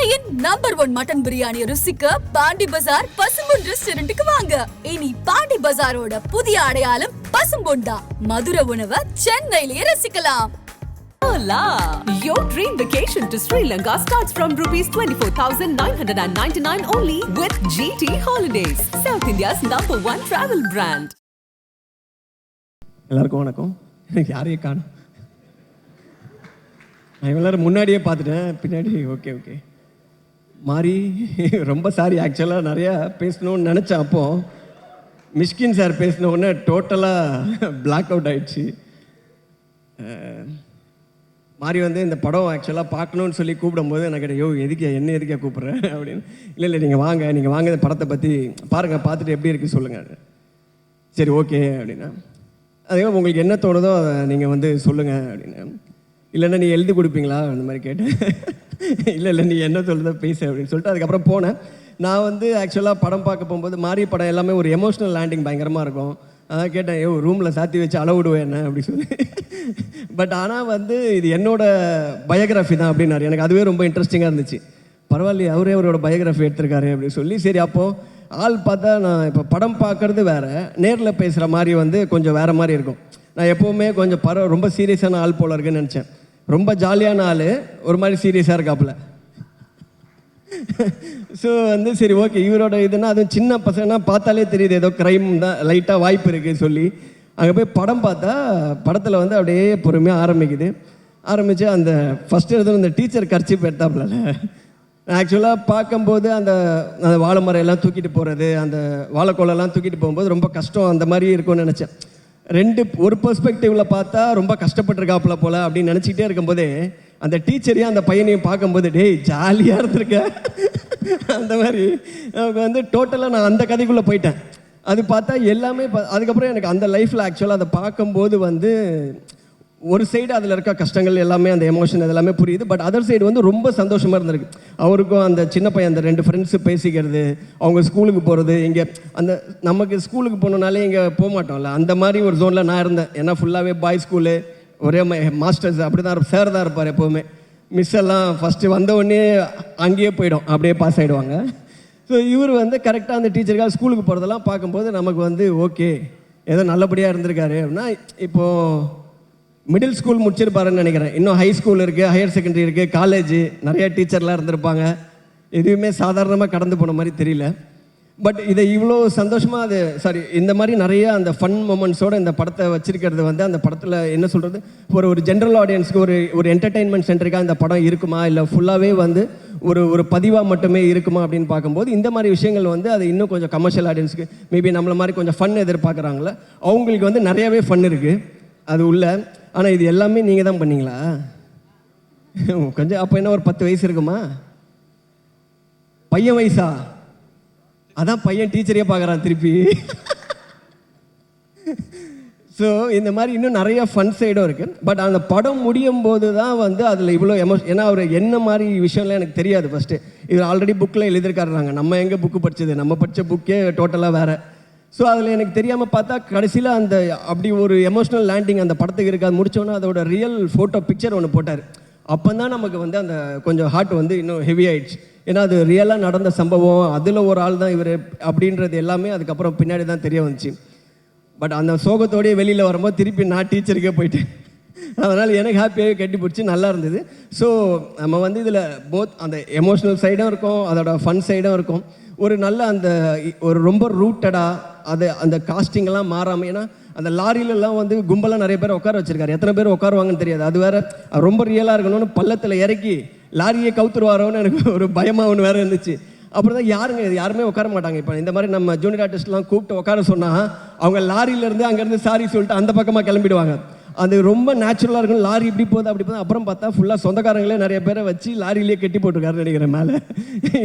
சென்னையின் number 1 mutton biryani ருசிக்க பாண்டி பஜார் பசும்பொன் ரெஸ்டாரண்ட்டுக்கு வாங்க. இனி பாண்டி பஜாரோட புதிய அடையாளம் பசும்பொன் தான். மதுரை உணவை சென்னையிலேயே ரசிக்கலாம். Hola! Your dream vacation to Sri Lanka starts from rupees 24,999 only with GT Holidays, South India's #1 travel brand. எல்லாருக்கும் வணக்கம். யாரையும் காணும். நான் எல்லாரும் முன்னாடியே பார்த்துட்டேன், பின்னாடி ஓகே மாறி ரொம்ப சாரி. ஆக்சுவலாக நிறையா பேசணும்னு நினச்சேன். அப்போது மிஷ்கின் சார் பேசின உடனே டோட்டலாக பிளாக் அவுட் ஆகிடுச்சு. மாறி வந்து இந்த படம் ஆக்சுவலாக பார்க்கணுன்னு சொல்லி கூப்பிடும்போது எனக்கு எதுக்கு என்ன எதுக்கே கூப்பிட்றேன் அப்படின்னு. இல்லை நீங்கள் வாங்க இந்த படத்தை பற்றி பாருங்கள், பார்த்துட்டு எப்படி இருக்குது சொல்லுங்கள். சரி ஓகே அப்படின்னா, அதே உங்களுக்கு என்ன தோணுதோ அதை நீங்கள் வந்து சொல்லுங்கள் அப்படின்னு. இல்லைன்னா நீ எழுதி கொடுப்பீங்களா அந்த மாதிரி கேட்டேன். இல்லை நீ என்ன சொல்லுதோ பேசு அப்படின்னு சொல்லிட்டு அதுக்கப்புறம் போனேன். நான் வந்து ஆக்சுவலாக படம் பார்க்க போகும்போது மாறி படம் எல்லாமே ஒரு எமோஷ்னல் லேண்டிங் பயங்கரமாக இருக்கும். அதான் கேட்டேன், ரூமில் சாத்தி வச்சு அளவிடுவேன் என்ன அப்படி சொல்லி. பட் ஆனால் வந்து இது என்னோட பயோகிராஃபி தான் அப்படின்னாரு. எனக்கு அதுவே ரொம்ப இன்ட்ரெஸ்டிங்காக இருந்துச்சு. பரவாயில்லையே, அவரோட பயோகிராஃபி எடுத்திருக்காரு அப்படின்னு சொல்லி. சரி, அப்போது ஆள் பார்த்தா நான் இப்போ படம் பார்க்குறது வேறு, நேரில் பேசுகிற மாதிரி வந்து கொஞ்சம் வேறு மாதிரி இருக்கும். நான் எப்போவுமே கொஞ்சம் ரொம்ப சீரியஸான ஆள் போல இருக்குன்னு நினச்சேன். ரொம்ப ஜாலியான ஆள், ஒரு மாதிரி சீரியஸாக இருக்காப்புல. ஸோ வந்து சரி ஓகே, இவரோட இதுனா அதுவும் சின்ன பசங்கன்னா பார்த்தாலே தெரியுது ஏதோ க்ரைம் தான் லைட்டாக வாய்ப்பு இருக்குது சொல்லி. அங்கே போய் படம் பார்த்தா படத்தில் வந்து அப்படியே பொறுமையாக ஆரம்பித்து அந்த ஃபஸ்ட்டு எடுத்து இந்த டீச்சர் கர்ச்சிப் எடுத்தாப்புல. ஆக்சுவலாக பார்க்கும்போது அந்த வாழை மரம் எல்லாம் தூக்கிட்டு போகிறது, அந்த வாழைக்கோலெல்லாம் தூக்கிட்டு போகும்போது ரொம்ப கஷ்டம் அந்த மாதிரி இருக்கும்னு நினச்சேன். ஒரு பெர்ஸ்பெக்டிவில் பார்த்தா ரொம்ப கஷ்டப்பட்டுருக்காப்புல போல் அப்படின்னு நினச்சிக்கிட்டே இருக்கும்போதே அந்த டீச்சரையும் அந்த பையனையும் பார்க்கும்போது டேய் ஜாலியாக இருந்திருக்க அந்த மாதிரி நமக்கு வந்து டோட்டலாக நான் அந்த கதைக்குள்ளே போயிட்டேன். அது பார்த்தா எல்லாமே அதுக்கப்புறம் எனக்கு அந்த லைஃப்பில் ஆக்சுவலாக அதை பார்க்கும்போது வந்து ஒரு சைடு அதில் இருக்க கஷ்டங்கள் எல்லாமே அந்த எமோஷன் அதெல்லாமே புரியுது. பட் அதர் சைடு வந்து ரொம்ப சந்தோஷமாக இருந்திருக்கு. அவருக்கும் அந்த சின்ன பையன் அந்த 2 ஃப்ரெண்ட்ஸு பேசிக்கிறது, அவங்க ஸ்கூலுக்கு போகிறது. இங்கே அந்த நமக்கு ஸ்கூலுக்கு போகணுன்னாலே இங்கே போக மாட்டோம்ல, அந்த மாதிரி ஒரு ஜோனில் நான் இருந்தேன். ஏன்னா ஃபுல்லாகவே பாய் ஸ்கூலு, ஒரே மாஸ்டர்ஸ் அப்படி தான் சார் தான் இருப்பார் எப்போவுமே. மிஸ் எல்லாம் ஃபஸ்ட்டு வந்தவுடனே அங்கேயே போயிடும், அப்படியே பாஸ் ஆகிடுவாங்க. ஸோ இவர் வந்து கரெக்டாக அந்த டீச்சருக்காக ஸ்கூலுக்கு போகிறதெல்லாம் பார்க்கும்போது நமக்கு வந்து ஓகே ஏதோ நல்லபடியாக இருந்திருக்காரு அப்படின்னா. இப்போது மிடில் ஸ்கூல் முடிச்சிருப்பாருன்னு நினைக்கிறேன். இன்னும் ஹை ஸ்கூல் இருக்குது, ஹையர் செகண்டரி இருக்குது, காலேஜ், நிறையா டீச்சர்லாம் இருந்திருப்பாங்க. எதுவுமே சாதாரணமாக கடந்து போன மாதிரி தெரியல. பட் இதை இவ்வளோ சந்தோஷமாக இந்த மாதிரி நிறைய அந்த ஃபன் மொமெண்ட்ஸோடு இந்த படத்தை வச்சிருக்கிறது வந்து அந்த படத்தில் என்ன சொல்கிறது, ஒரு ஜென்ரல் ஆடியன்ஸ்க்கு ஒரு என்டர்டெயின்மெண்ட் சென்டருக்காக இந்த படம் இருக்குமா, இல்லை ஃபுல்லாகவே வந்து ஒரு பதிவாக மட்டுமே இருக்குமா அப்படின்னு பார்க்கும்போது இந்த மாதிரி விஷயங்கள் வந்து அது இன்னும் கொஞ்சம் கமர்ஷியல் ஆடியன்ஸுக்கு மேபி நம்மள மாதிரி கொஞ்சம் ஃபன் எதிர்பார்க்குறாங்களே அவங்களுக்கு வந்து நிறையாவே ஃபன் இருக்குது அது உள்ள. ஆனால் இது எல்லாமே நீங்கள் தான் பண்ணீங்களா? கொஞ்சம் அப்போ என்ன ஒரு 10 வயசு இருக்குமா? பையன் வயசா? அதான் பையன் டீச்சரையே பார்க்குறான் திருப்பி. ஸோ இந்த மாதிரி இன்னும் நிறைய ஃபன் சைடும் இருக்குது. பட் அந்த படம் முடியும் போது தான் வந்து அதில் இவ்வளோ ஏன்னா அவர் என்ன மாதிரி விஷயம்லாம் எனக்கு தெரியாது. ஃபஸ்ட்டு இது ஆல்ரெடி புக்கில் எழுதியிருக்காருறாங்க. நம்ம எங்கே புக்கு படித்தது, நம்ம படித்த புக்கே டோட்டலாக வேறு. ஸோ அதில் எனக்கு தெரியாமல் பார்த்தா கடைசியில் அந்த அப்படி ஒரு எமோஷ்னல் லேண்டிங் அந்த படத்துக்கு இருக்காது. முடித்தோன்னே அதோட ரியல் ஃபோட்டோ பிக்சர் ஒன்று போட்டார். அப்போ தான் நமக்கு வந்து அந்த கொஞ்சம் ஹார்ட் வந்து இன்னும் ஹெவி ஆகிடுச்சு. ஏன்னா அது ரியலாக நடந்த சம்பவம், அதில் ஒரு ஆள் தான் இவர் அப்படின்றது எல்லாமே அதுக்கப்புறம் பின்னாடி தான் தெரிய வந்துச்சு. பட் அந்த சோகத்தோடையே வெளியில் வரும்போது திருப்பி நான் டீச்சருக்கே போயிட்டேன். அதனால் எனக்கு ஹாப்பியாகவே கட்டி பிடிச்சி நல்லா இருந்தது. ஸோ நம்ம வந்து இதில் போத் அந்த எமோஷ்னல் சைடும் இருக்கும், அதோட ஃபன் சைடும் இருக்கும். ஒரு நல்ல அந்த ஒரு ரொம்ப ரூட்டடாக அந்த காஸ்டிங்கெல்லாம் மாறாமல். ஏன்னா அந்த லாரிலெலாம் வந்து கும்பலாக நிறைய பேர் உட்கார வச்சுருக்காரு. எத்தனை பேர் உட்காருவாங்கன்னு தெரியாது. அது வேறு ரொம்ப ரியலாக இருக்கணும்னு பள்ளத்தில் இறக்கி லாரியை கவுத்துருவாரோன்னு எனக்கு ஒரு பயமாக ஒன்று வேறு இருந்துச்சு. அப்புறம் தான் யாருமே உட்கார மாட்டாங்க. இப்போ இந்த மாதிரி நம்ம ஜூனியர் ஆர்டிஸ்ட்லாம் கூப்பிட்டு உட்கார சொன்னால் அவங்க லாரியிலேருந்து அங்கேருந்து சாரி சொல்லிட்டு அந்த பக்கமாக கிளம்பிடுவாங்க. அது ரொம்ப நேச்சுரலாக இருக்கும். லாரி இப்படி போகுது அப்படி போகுது. அப்புறம் பார்த்தா ஃபுல்லாக சொந்தக்காரங்களே நிறைய பேரை வச்சு லாரியிலே கட்டி போட்டிருக்காருன்னு நினைக்கிறேன் மேலே.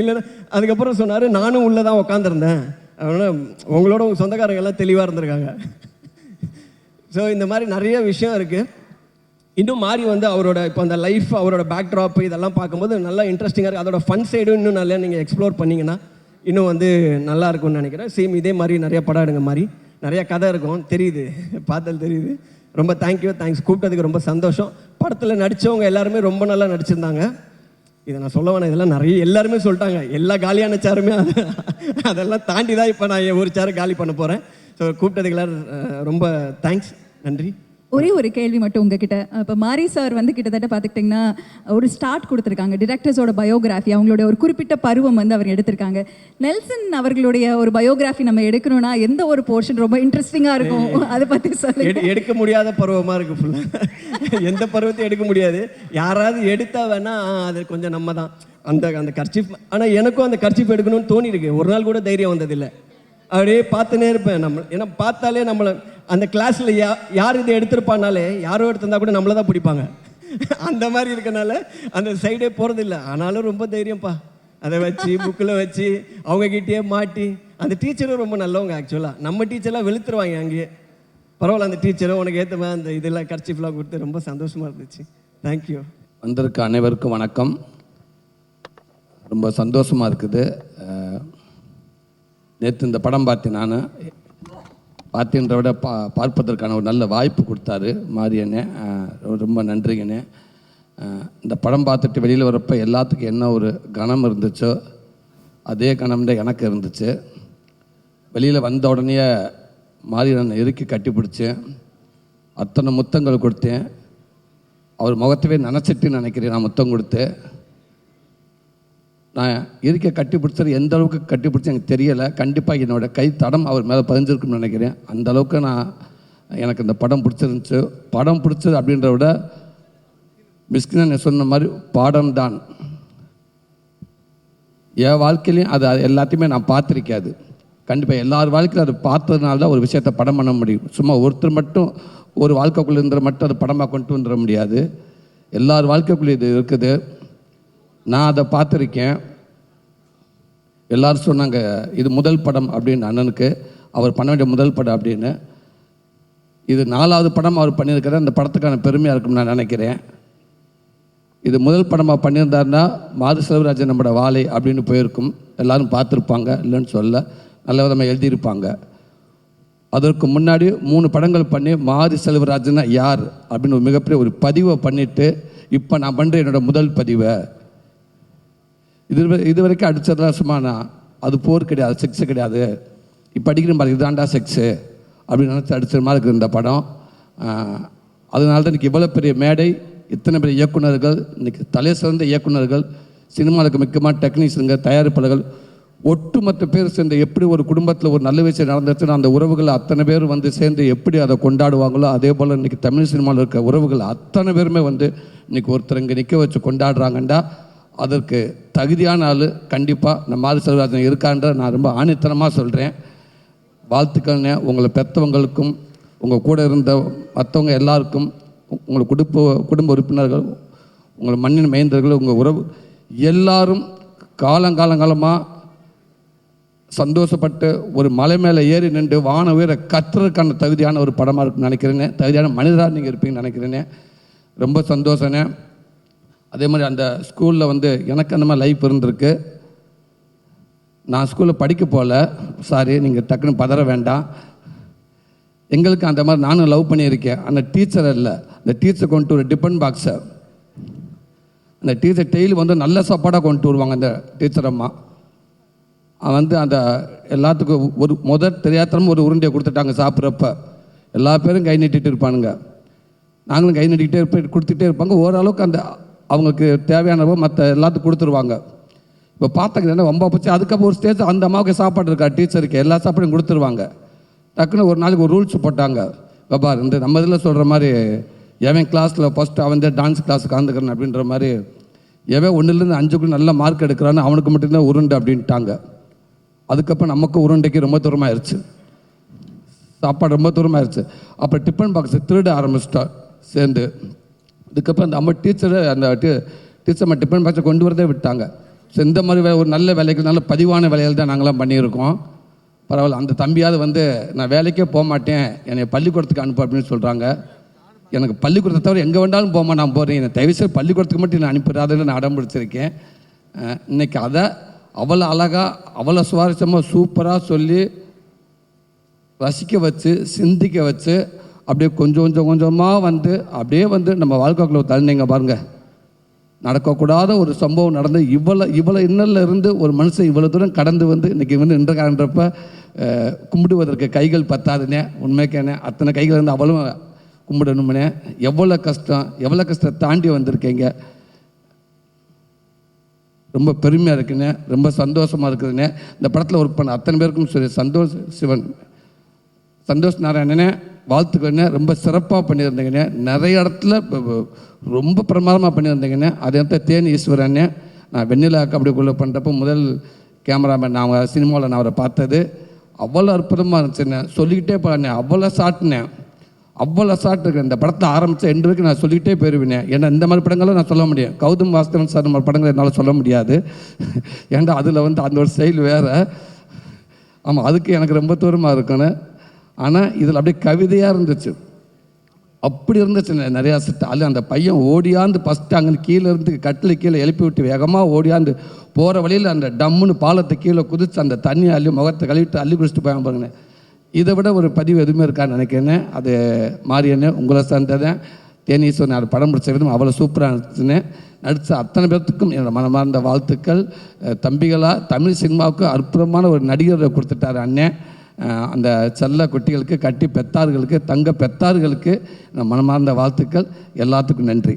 இல்லைன்னா அதுக்கப்புறம் சொன்னார், நானும் உள்ளே தான் உட்காந்துருந்தேன், அதனால் உங்களோட உங்கள் சொந்தக்காரங்க எல்லாம் தெளிவாக இருந்திருக்காங்க. ஸோ இந்த மாதிரி நிறைய விஷயம் இருக்குது. இன்னும் மாறி வந்து அவரோட இப்போ அந்த லைஃப், அவரோட பேக்ட்ராப் இதெல்லாம் பார்க்கும்போது நல்லா இன்ட்ரெஸ்டிங்காக இருக்குது. அதோட ஃபன் சைடும் இன்னும் நல்லா நீங்கள் எக்ஸ்ப்ளோர் பண்ணிங்கன்னா இன்னும் வந்து நல்லா இருக்கும்னு நினைக்கிறேன். சேம் இதே மாதிரி நிறைய படம் எடுங்க மாதிரி நிறைய கதை இருக்கும், தெரியுது, பார்த்தால் தெரியுது. ரொம்ப தேங்க்ஸ், கூப்பிட்டதுக்கு ரொம்ப சந்தோஷம். படத்தில் நடித்தவங்க எல்லாருமே ரொம்ப நல்லா நடிச்சிருந்தாங்க. இதை நான் சொல்ல வேணாம், இதெல்லாம் நிறைய எல்லாருமே சொல்லிட்டாங்க. எல்லா காலியான சேருமே அதெல்லாம் தாண்டி தான் இப்போ நான் ஒரு சேரை காலி பண்ண போகிறேன். ஸோ கூப்பிட்டதுக்கு எல்லாரும் ரொம்ப தேங்க்ஸ், நன்றி. ஒரே ஒரு கேள்வி மட்டும் உங்ககிட்ட. இப்போ மாரி சார் வந்து கிட்டத்தட்ட பார்த்துக்கிட்டிங்கன்னா ஒரு ஸ்டார்ட் கொடுத்துருக்காங்க, டிரெக்டர்ஸோட பயோகிராஃபி, அவங்களுடைய ஒரு குறிப்பிட்ட பருவம் வந்து அவர் எடுத்திருக்காங்க. நெல்சன் அவர்களுடைய ஒரு பயோகிராஃபி நம்ம எடுக்கணும்னா எந்த ஒரு போர்ஷன் ரொம்ப இன்ட்ரெஸ்டிங்காக இருக்கும், அதை பற்றி சொல்லுங்க. எடுக்க முடியாத பருவமாக இருக்குது ஃபுல்லாக. எந்த பருவத்தையும் எடுக்க முடியாது. யாராவது எடுத்தா வேணா அது கொஞ்சம் நம்ம தான் அந்த கர்ச்சீஃப். ஆனால் எனக்கும் அந்த கர்ச்சீஃப் எடுக்கணும்னு தோணி இருக்கு. ஒரு நாள் கூட தைரியம் வந்ததில்லை. அப்படியே பார்த்துனே இருப்பேன். ஏன்னா பார்த்தாலே நம்மளை அந்த கிளாஸில் யார் இதை எடுத்திருப்பானாலே, யாரோ எடுத்திருந்தா கூட நம்மளை தான் பிடிப்பாங்க. அந்த மாதிரி இருக்கனால அந்த சைடே போகிறதில்ல. ஆனாலும் ரொம்ப தைரியம்ப்பா. அதை வச்சு புக்கில் வச்சு அவங்கக்கிட்டே மாட்டி. அந்த டீச்சரும் ரொம்ப நல்லவங்க. ஆக்சுவலாக நம்ம டீச்சர்லாம் வெளுத்துருவாங்க அங்கேயே. பரவாயில்ல, அந்த டீச்சரும் உனக்கு ஏற்ற மாதிரி அந்த இதெல்லாம் கர்ச்சீஃப்லாம் கொடுத்து ரொம்ப சந்தோஷமாக இருந்துச்சு. தேங்க்யூ. வந்திருக்க அனைவருக்கும் வணக்கம். ரொம்ப சந்தோஷமாக இருக்குது. நேற்று இந்த படம் பார்த்தேன். நான் பார்த்தேன்ற விட பார்ப்பதற்கான ஒரு நல்ல வாய்ப்பு கொடுத்தாரு மாரியண்ணே. ரொம்ப நன்றிங்கண்ணே. இந்த படம் பார்த்துட்டு வெளியில் வரப்போ எல்லாத்துக்கும் என்ன ஒரு கணம் இருந்துச்சோ அதே கணம் தான் எனக்கு இருந்துச்சு. வெளியில் வந்த உடனே மாரியண்ணனை இறுக்கி கட்டி பிடிச்சேன். அத்தனை முத்தங்கள் கொடுத்தேன். அவர் முகத்தவே நினச்சிட்டு நினைக்கிறேன் நான் முத்தம் கொடுத்து. நான் இருக்க கட்டி பிடிச்சது எந்த அளவுக்கு கட்டி பிடிச்சி எனக்கு தெரியலை. கண்டிப்பாக என்னோடய கை தடம் அவர் மேலே பதிஞ்சிருக்குன்னு நினைக்கிறேன். அந்த அளவுக்கு எனக்கு இந்த படம் பிடிச்சிருந்துச்சு. படம் பிடிச்சது அப்படின்றத விட மிஸ்கின் சொன்ன மாதிரி பாடம் தான். என் வாழ்க்கையிலையும் அது எல்லாத்தையுமே நான் பார்த்துருக்காது. கண்டிப்பாக எல்லார் வாழ்க்கையிலும் அது பார்த்ததுனால தான் ஒரு விஷயத்தை படம் பண்ண முடியும். சும்மா ஒருத்தர் மட்டும் ஒரு வாழ்க்கைக்குள்ளே இருந்த மட்டும் அது படமாக கொண்டு வந்துட முடியாது. எல்லார் வாழ்க்கைக்குள்ளே இது இருக்குது. நான் அதை பார்த்துருக்கேன். எல்லோரும் சொன்னாங்க இது முதல் படம் அப்படின்னு அண்ணனுக்கு, அவர் பண்ண வேண்டிய முதல் படம் அப்படின்னு. இது 4வது படம் அவர் பண்ணியிருக்கிற அந்த படத்துக்கான பெருமையாக இருக்கும்னு நான் நினைக்கிறேன். இது முதல் படமாக பண்ணியிருந்தாருன்னா மாது செல்வராஜன் நம்மளோட வாழை அப்படின்னு போயிருக்கும். எல்லோரும் பார்த்துருப்பாங்க, இல்லைன்னு சொல்ல, நல்ல விதமாக எழுதியிருப்பாங்க. அதற்கு முன்னாடி 3 படங்கள் பண்ணி மாது செல்வராஜன்னா யார் அப்படின்னு ஒரு மிகப்பெரிய ஒரு பதிவை பண்ணிவிட்டு இப்போ நான் பண்ணுற என்னோடய முதல் பதிவை இது வரைக்கும் அடித்ததெல்லாம் சும்மா நான் அது போர் கிடையாது, செக்ஸு கிடையாது, இப்போ அடிக்கிற மாதிரி இதுதான்டா செக்ஸு அப்படின்னு நினச்சி அடித்த மாதிரி இருக்குது இந்த படம். அதனால தான் இன்றைக்கி இவ்வளோ பெரிய மேடை, இத்தனை பெரிய இயக்குநர்கள், இன்றைக்கி தலை சிறந்த இயக்குநர்கள், சினிமாவுக்கு முக்கியமான டெக்னீஷியனுங்க, தயாரிப்பாளர்கள், ஒட்டுமொத்த பேர் சேர்ந்து எப்படி ஒரு குடும்பத்தில் ஒரு நல்ல விஷயம் நடந்துச்சுன்னா அந்த உறவுகள் அத்தனை பேர் வந்து சேர்ந்து எப்படி அதை கொண்டாடுவாங்களோ அதே போல் இன்றைக்கி தமிழ் சினிமாவில் இருக்க உறவுகள் அத்தனை பேருமே வந்து இன்றைக்கி ஒருத்தர் இங்கே நிற்க வச்சு கொண்டாடுறாங்கண்டா அதற்கு தகுதியான ஆள் கண்டிப்பாக நம்ம மாது செல்வராஜன் இருக்கான்ற நான் ரொம்ப ஆணித்தனமாக சொல்கிறேன். வாழ்த்துக்கள்னே. உங்களை பெற்றவங்களுக்கும் உங்கள் கூட இருந்த மற்றவங்க எல்லாருக்கும், உங்கள் குடும்ப உறுப்பினர்கள், உங்கள் மண்ணின் மைந்தர்கள், உங்கள் உறவு எல்லாரும் காலங்காலமாக சந்தோஷப்பட்டு ஒரு மலை மேலே ஏறி நின்று வான உயர கத்துறதுக்கான தகுதியான ஒரு படமாக இருக்குன்னு நினைக்கிறேனே. தகுதியான மனிதராக நீங்கள் இருப்பீங்கன்னு நினைக்கிறேனே. ரொம்ப சந்தோஷனே. அதே மாதிரி அந்த ஸ்கூலில் வந்து எனக்கு அந்த மாதிரி லைஃப் இருந்திருக்கு. நான் ஸ்கூலில் படிக்க போகல, சாரி, நீங்கள் டக்குன்னு பதற வேண்டாம். எங்களுக்கு அந்த மாதிரி நானும் லவ் பண்ணியிருக்கேன். அந்த டீச்சர் இல்லை, அந்த டீச்சர் கொண்டு ஒரு டிஃபன் பாக்ஸை, அந்த டீச்சர் டெய்லி வந்து நல்ல சாப்பாடாக கொண்டு வருவாங்க. அந்த டீச்சர் அம்மா வந்து அந்த எல்லாத்துக்கும் ஒரு தெரியாதனமும் ஒரு உருண்டையை கொடுத்துட்டாங்க. சாப்பிட்றப்ப எல்லா பேரும் கை நீட்டிகிட்டு இருப்பானுங்க. நாங்களும் கை நீட்டிக்கிட்டே கொடுத்துட்டே இருப்பாங்க. ஓரளவுக்கு அந்த அவங்களுக்கு தேவையானவோ மற்ற எல்லாத்துக்கும் கொடுத்துருவாங்க. இப்போ பார்த்தாங்க ரொம்ப போச்சு. அதுக்கப்புறம் ஒரு ஸ்டேஜ் அந்த அம்மாவுக்கு சாப்பாடு இருக்கா, டீச்சருக்கு எல்லா சாப்பாடையும் கொடுத்துருவாங்க. டக்குன்னு ஒரு நாளைக்கு ஒரு ரூல்ஸ் போட்டாங்க. பார், இந்த நம்ம இதில் சொல்கிற மாதிரி எவன் கிளாஸில் ஃபஸ்ட்டு அவன் டான்ஸ் கிளாஸுக்கு கலந்துக்கிறேன் அப்படின்ற மாதிரி, எவன் 1லேருந்து 5க்குள்ள நல்ல மார்க் எடுக்கிறான்னு அவனுக்கு மட்டும்தான் உருண்டை அப்படின்ட்டாங்க. அதுக்கப்புறம் நமக்கு உருண்டைக்கு ரொம்ப தூரமாகிடுச்சு, சாப்பாடு ரொம்ப தூரமாகிடுச்சு. அப்புறம் டிஃபன் பாக்ஸை திருட ஆரம்பிச்சிட்டா சேர்ந்து. அதுக்கப்புறம் அந்த அம்மா அந்த டீச்சர் டிஃபன் பாக்ஸை கொண்டு வரதே விட்டாங்க. ஸோ இந்த மாதிரி ஒரு நல்ல வேலைக்கு நல்ல பதிவான வேலைகள் தான் நாங்களாம் பண்ணியிருக்கோம். பரவாயில்ல. அந்த தம்பியாவது வந்து நான் வேலைக்கே போக மாட்டேன், என்னை பள்ளிக்கூடத்துக்கு அனுப்பு அப்படின்னு சொல்கிறாங்க. எனக்கு பள்ளிக்கூடத்தை தவிர எங்கே வேண்டாலும் போமா, நான் போகிறேன், என்னை தயவுசெய்து பள்ளிக்கூடத்துக்கு மட்டும் நான் அனுப்பிடாதுன்னு நான் அடம் பிடிச்சிருக்கேன். இன்றைக்கி அதை அவ்வளோ அழகாக அவ்வளோ சுவாரஸ்யமாக சூப்பராக சொல்லி ரசிக்க வச்சு சிந்திக்க வச்சு அப்படியே கொஞ்சம் கொஞ்சமாக வந்து அப்படியே வந்து நம்ம வாழ்க்கைக்குள்ள தள்ளினீங்க பாருங்கள். நடக்கக்கூடாத ஒரு சம்பவம் நடந்து இவ்வளோ இன்னல்ல இருந்து ஒரு மனுஷன் இவ்வளோ தூரம் கடந்து வந்து இன்றைக்கி வந்து நின்றக்காரன்றப்ப கும்பிடுவதற்கு கைகள் பத்தாதுனே, உண்மைக்கானே அத்தனை கைகள் இருந்து அவளும் கும்பிடணும்னே. எவ்வளோ கஷ்டத்தை தாண்டி வந்திருக்கீங்க. ரொம்ப பெருமையாக இருக்குண்ணே, ரொம்ப சந்தோஷமாக இருக்குதுண்ணே. இந்த படத்தில் ஒர்க் பண்ண அத்தனை பேருக்கும் சரி, சந்தோஷ் நாராயணனே வாழ்த்துக்கண்ணே. ரொம்ப சிறப்பாக பண்ணியிருந்தீங்கண்ணே. நிறைய இடத்துல ரொம்ப பிரமாதமாக பண்ணியிருந்தீங்கண்ணே. அதே இடத்துல தேனி ஈஸ்வரண்ணே, நான் வெண்ணிலா கபடிக்குள்ளே பண்ணுறப்போ முதல் கேமராமேன் நான் சினிமாவில் நான் அவரை பார்த்தது. அவ்வளோ அற்புதமாக இருந்துச்சுண்ணே. சொல்லிக்கிட்டே போனேன், அவ்வளோ ஷாட்டுனேன், அவ்வளோ ஷாட் இருக்கேன். இந்த படத்தை ஆரம்பித்த எண்டு வரைக்கும் நான் சொல்லிக்கிட்டே போயிருவேன். ஏன்னா இந்த மாதிரி படங்களும் நான் சொல்ல முடியும். கௌதம் வாசுதேவன் சார் மாதிரி படங்கள் என்னால் சொல்ல முடியாது. ஏன்னா அதில் வந்து அந்த ஒரு ஸ்டைல் வேறு. ஆமாம், அதுக்கு எனக்கு ரொம்ப தூரமாக இருக்கணும். ஆனால் இதில் அப்படியே கவிதையாக இருந்துச்சு. அப்படி இருந்துச்சு நிறையா செட்டு. அதில் அந்த பையன் ஓடியாந்து ஃபஸ்ட்டு அங்கே கீழே இருந்து கட்டில் கீழே எழுப்பி விட்டு வேகமாக ஓடியாந்து போகிற வழியில் அந்த டம்முன்னு பாலத்தை கீழே குதிச்சு அந்த தண்ணியை அள்ளி முகத்தை கழுவிட்டு அள்ளி குடிச்சிட்டு போய் பாருங்கண்ணே. இதை விட ஒரு பதிவு எதுவுமே இருக்கான்னு நினைக்கிறேன். அது மாரியண்ணே உங்களை சேர்ந்ததேன். தேனீஸ்வரன் அது படம் பிடிச்ச விதம் அவ்வளோ சூப்பராக இருந்துச்சுன்னு. நடித்த அத்தனை பேர்த்துக்கும் என்னோட மனமார்ந்த வாழ்த்துக்கள். தம்பிகளாக தமிழ் சினிமாவுக்கு அற்புதமான ஒரு நடிகரை கொடுத்துட்டார் அண்ணே. அந்த செல்ல குட்டிகளுக்கு, கட்டி பெத்தார்களுக்கு, தங்க பெத்தார்களுக்கு மனமார்ந்த வாழ்த்துக்கள். எல்லாத்துக்கும் நன்றி.